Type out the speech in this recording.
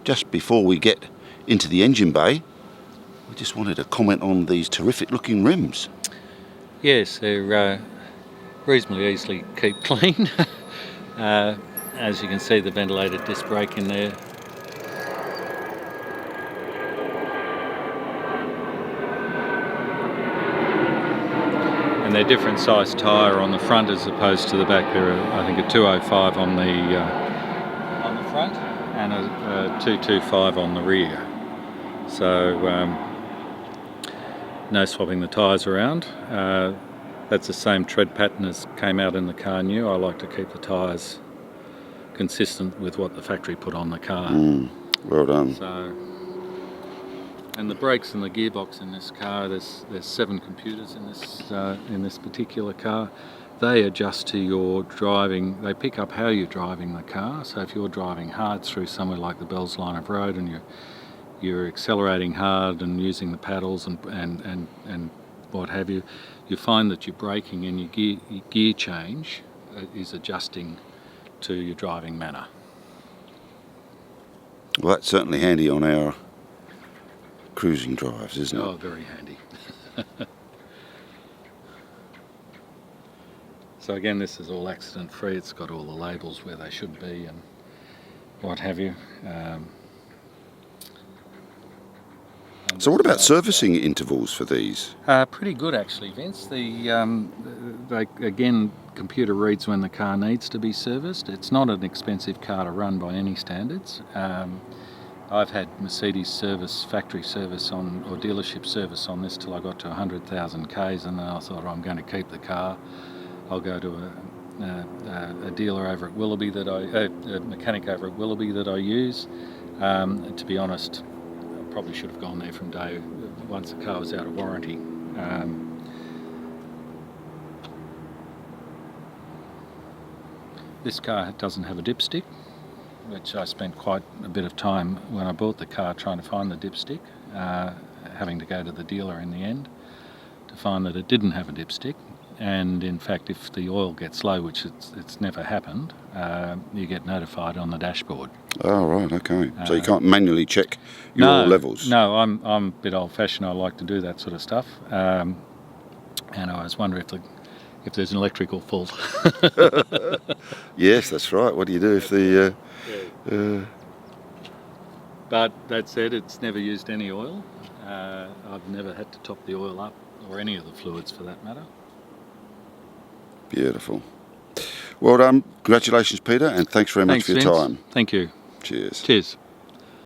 just before we get into the engine bay, we just wanted to comment on these terrific looking rims. Yes, they're reasonably easily keep clean. As you can see, the ventilated disc brake in there. And they're different size tyre on the front as opposed to the back. They're, I think, a 205 on the front and a 225 on the rear. So no swapping the tyres around. That's the same tread pattern as came out in the car new. I like to keep the tyres consistent with what the factory put on the car. Well done. So, and the brakes and the gearbox in this car, there's 7 computers in this particular car. They adjust to your driving. They pick up how you're driving the car. So if you're driving hard through somewhere like the Bells line of road and you're accelerating hard and using the paddles and what have you, you find that your braking and your gear change is adjusting to your driving manner. Well, that's certainly handy on our cruising drives, isn't it? Oh, very handy. So again, this is all accident free. It's got all the labels where they should be and what have you. So what about servicing intervals for these? Pretty good actually, Vince. Again, computer reads when the car needs to be serviced. It's not an expensive car to run by any standards. I've had Mercedes service, factory service or dealership service on this till I got to 100,000 Ks, and then I thought, I'm going to keep the car. I'll go to a dealer over at Willoughby a mechanic over at Willoughby that I use. To be honest, I probably should have gone there from day once the car was out of warranty. This car doesn't have a dipstick, which I spent quite a bit of time when I bought the car trying to find the dipstick, having to go to the dealer in the end to find that it didn't have a dipstick. And in fact, if the oil gets low, which it's never happened, you get notified on the dashboard. Oh, right, okay. So you can't manually check your levels? No, I'm a bit old-fashioned. I like to do that sort of stuff. And I always wonder if there's an electrical fault. Yes, that's right. What do you do if the... But that said, it's never used any oil. I've never had to top the oil up, or any of the fluids for that matter. Beautiful. Well done. Congratulations, Peter, and thanks very much for your time. Thank you. Cheers. Cheers.